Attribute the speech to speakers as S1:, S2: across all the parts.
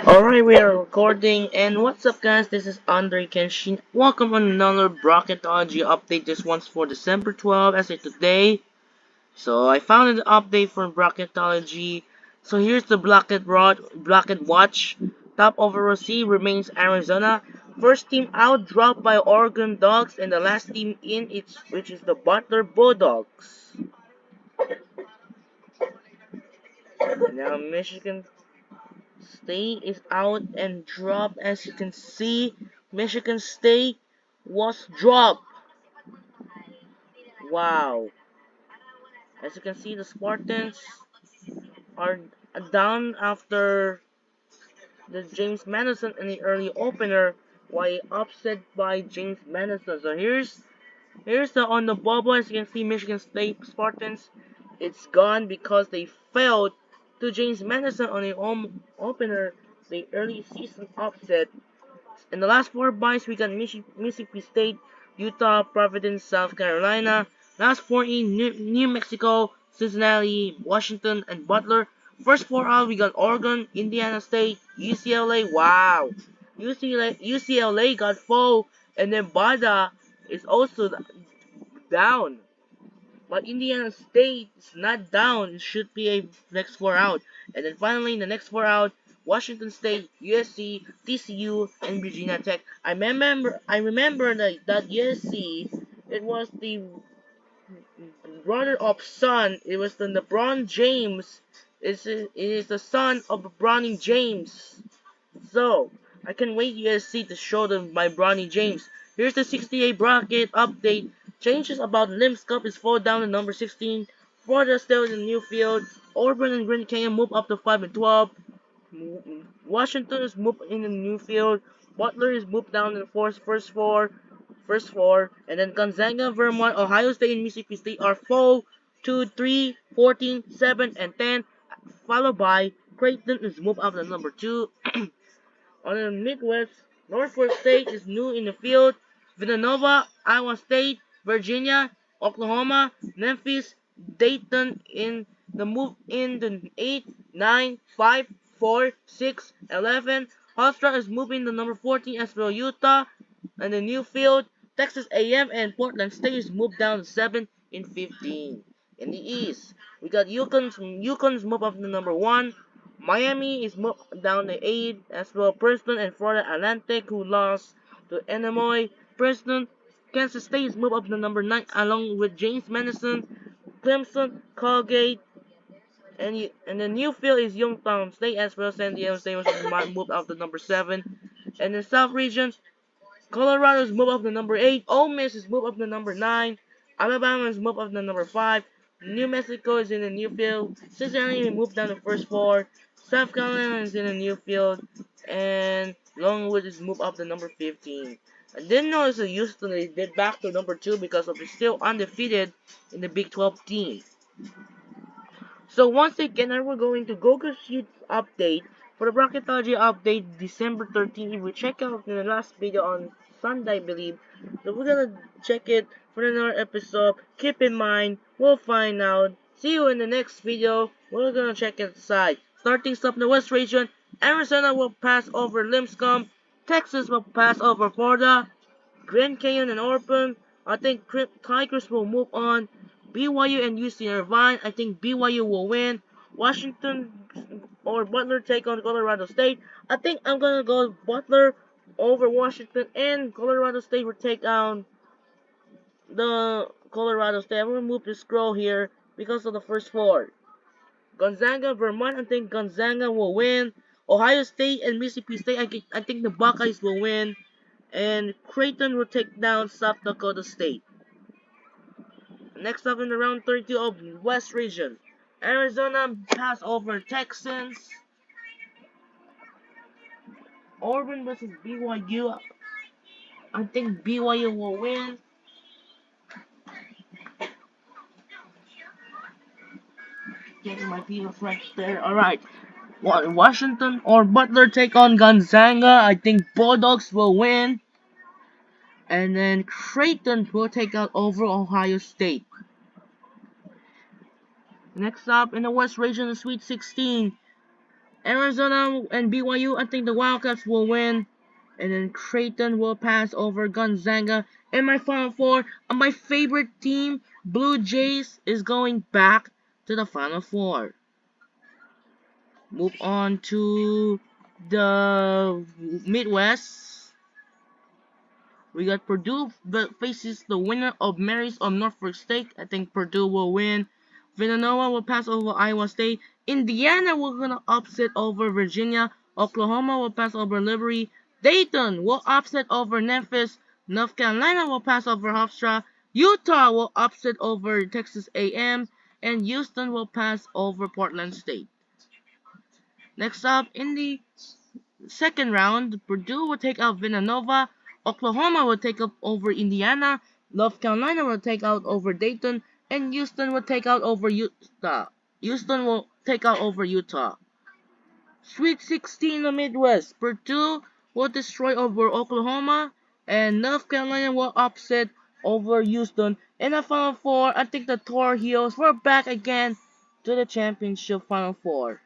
S1: Alright, we are recording, and what's up guys, this is Andre Kenshin. Welcome on another Bracketology update. This one's for December 12th, as of today. So I found an update for Bracketology. So here's the Bracket Watch. Top overall seed remains Arizona. First team out dropped by Oregon Ducks, and the last team in, which is the Butler Bulldogs. And now Michigan State is out and dropped. As you can see, Michigan State was dropped. Wow. As you can see, the Spartans are down after the James Madison in the early opener, while upset by James Madison. So here's the on the bubble. As you can see, Michigan State Spartans, it's gone because they failed to James Madison on the opener, the early season upset. In the last four buys, we got Mississippi State, Utah, Providence, South Carolina. Last four in New Mexico, Cincinnati, Washington, and Butler. First four out, we got Oregon, Indiana State, UCLA. Wow. UCLA got full, and then Bada is also down. But Indiana State is not down. It should be a next four out. And then finally, in the next four out, Washington State, USC, TCU, and Virginia Tech. I remember that USC, it was the brother of son. It was the LeBron James. It is the son of Bronny James. So, I can wait USC to show them my Bronny James. Here's the 68 bracket update. Changes about Limbs Cup is fall down to number 16. Florida still in the new field. Auburn and Grand Canyon move up to 5 and 12. Washington is moved in the new field. Butler is moved down in the first four. And then Gonzaga, Vermont, Ohio State, and Mississippi State are 4, 2, 3, 14, 7, and 10. Followed by Creighton is moved up to number 2. On the Midwest, Northwest State is new in the field. Villanova, Iowa State, Virginia, Oklahoma, Memphis, Dayton in the move in the 8, 9, 5, 4, 6, 11. Hofstra is moving to number 14 as well. Utah and the new field. Texas A&M and Portland State is moved down to 7 in 15. In the East, we got Yukon's move up to number 1. Miami is moved down to 8 as well. Princeton and Florida Atlantic, who lost to Illinois. Princeton, Kansas State is moved up to number 9 along with James Madison, Clemson, Colgate, and the new field is Youngstown State as well. San Diego State was moved up to number 7. And in the South region, Colorado is moved up to number 8. Ole Miss is moved up to number 9. Alabama is moved up to number 5. New Mexico is in the new field. Cincinnati moved down to first 4. South Carolina is in the new field. And Longwood is moved up to number 15. I didn't notice that Houston they did back to number 2 because of it's still undefeated in the Big 12 team. So once again, we're going to Google Sheets update for the Bracketology update December 13th. If we check out in the last video on Sunday, I believe, so we're gonna check it for another episode. Keep in mind, we'll find out. See you in the next video. We're gonna check it aside. Starting up in the West region, Arizona will pass over Lipscomb. Texas will pass over Florida. Grand Canyon and Auburn. I think Tigers will move on. BYU and UC Irvine. I think BYU will win. Washington or Butler take on Colorado State. I think I'm gonna go Butler over Washington, and Colorado State will take down the Colorado State. I'm gonna move the scroll here because of the first four. Gonzaga, Vermont. I think Gonzaga will win. Ohio State and Mississippi State. I think the Buckeyes will win. And Creighton will take down South Dakota State. Next up in the round 32 of West Region, Arizona pass over Texans. Auburn versus BYU. I think BYU will win. Getting my people right there. Alright. Washington or Butler take on Gonzaga. I think Bulldogs will win. And then Creighton will take out over Ohio State. Next up in the West Region, the Sweet 16. Arizona and BYU, I think the Wildcats will win. And then Creighton will pass over Gonzaga. And my Final Four, my favorite team, Blue Jays, is going back to the Final Four. Move on to the Midwest. We got Purdue faces the winner of Marys of Norfolk State. I think Purdue will win. Villanova will pass over Iowa State. Indiana will gonna upset over Virginia. Oklahoma will pass over Liberty. Dayton will upset over Memphis. North Carolina will pass over Hofstra. Utah will upset over Texas A&M. And Houston will pass over Portland State. Next up, in the second round, Purdue will take out Villanova. Oklahoma will take up over Indiana. North Carolina will take out over Dayton. And Houston will take out over Utah. Houston will take out over Utah. Sweet 16 in the Midwest. Purdue will destroy over Oklahoma. And North Carolina will upset over Houston. In the Final Four, I think the Tar Heels were back again to the championship Final Four.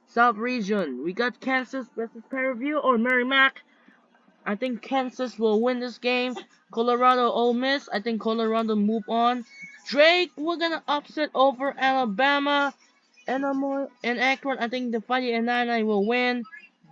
S1: South region, we got Kansas versus Prairie or Merrimack. I think Kansas will win this game. Colorado, Ole Miss. I think Colorado move on. Drake, we're gonna upset over Alabama. And Akron, I think the Fighting Illini will win.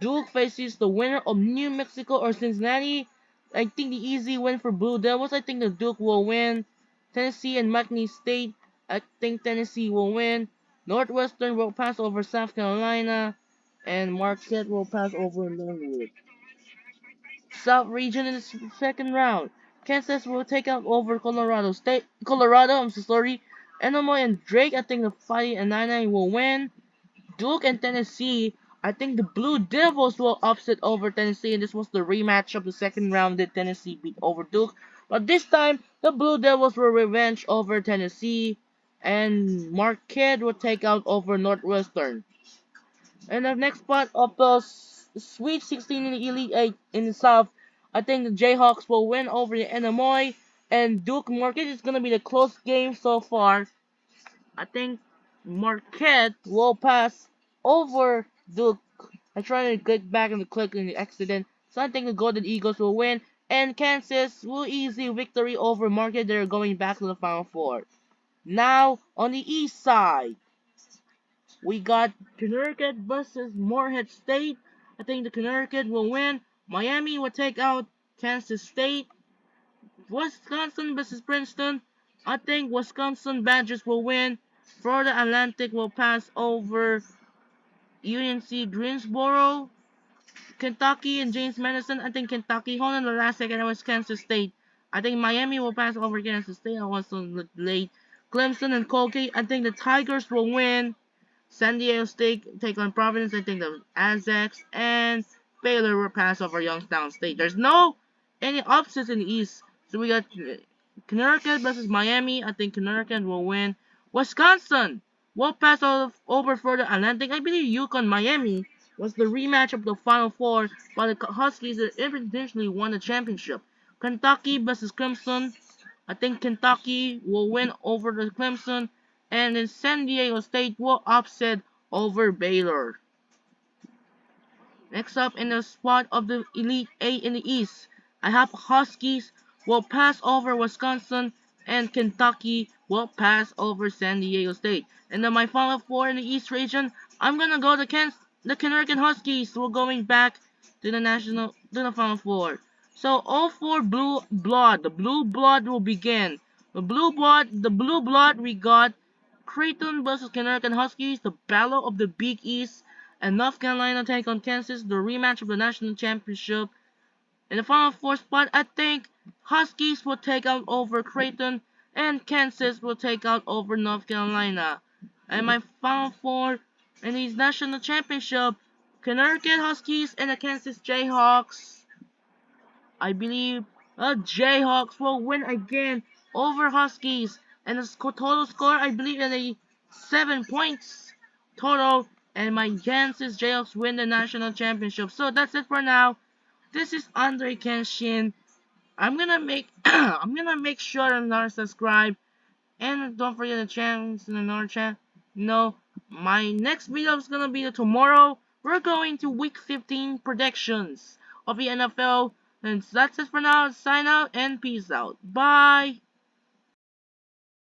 S1: Duke faces the winner of New Mexico or Cincinnati. I think the easy win for Blue Devils. I think the Duke will win. Tennessee and McNeese State. I think Tennessee will win. Northwestern will pass over South Carolina. And Marquette will pass over Linwood. South region in the second round. Kansas will take out over Colorado State. Colorado, I'm so sorry. Illinois and Drake, I think the Fighting Illini will win. Duke and Tennessee, I think the Blue Devils will upset over Tennessee, and this was the rematch of the second round that Tennessee beat over Duke. But this time, the Blue Devils will revenge over Tennessee, and Marquette will take out over Northwestern. And the next part of the Sweet 16 in the Elite 8 in the South, I think the Jayhawks will win over the Illinois, and Duke Marquette is going to be the close game so far. I think Marquette will pass over Duke. I tried to click back and click in the accident. So I think the Golden Eagles will win. And Kansas will easy victory over Marquette. They're going back to the Final Four. Now, on the east side, we got Connecticut versus Morehead State. I think the Connecticut will win. Miami will take out Kansas State. Wisconsin versus Princeton. I think Wisconsin Badgers will win. Florida Atlantic will pass over UNC Greensboro. Kentucky and James Madison. I think Kentucky. Hold on the last second. It was Kansas State. I think Miami will pass over Kansas State. I was so late. Clemson and Colgate. I think the Tigers will win. San Diego State take on Providence. I think the Aztecs and Baylor will pass over Youngstown State. There's no any upsets in the East. So we got Connecticut versus Miami. I think Connecticut will win. Wisconsin will pass over for the Atlantic. I believe UConn Miami was the rematch of the Final Four, while the Huskies eventually won the championship. Kentucky versus Clemson. I think Kentucky will win over the Clemson, and then San Diego State will upset over Baylor. Next up in the spot of the Elite 8 in the East, I have Huskies will pass over Wisconsin, and Kentucky will pass over San Diego State. And then my Final Four in the East region, I'm gonna go the Connecticut Huskies. We're going back to the Final Four. So all four the blue blood will begin. The blue blood we got Creighton versus Connecticut Huskies, the Battle of the Big East, and North Carolina take on Kansas, the rematch of the national championship. In the Final Four spot, I think Huskies will take out over Creighton, and Kansas will take out over North Carolina. And my Final Four in the national championship, Connecticut Huskies and the Kansas Jayhawks. I believe the Jayhawks will win again over Huskies, and the total score I believe in a 7 points total, and my Kansas Jayhawks win the national championship. So that's it for now. This is Andre Kenshin. I'm gonna make I'm gonna make sure to subscribe, and don't forget the channel and another channel. No, my next video is gonna be tomorrow. we're going to Week 15 predictions of the NFL. And that's it for now. Sign out and peace out. Bye.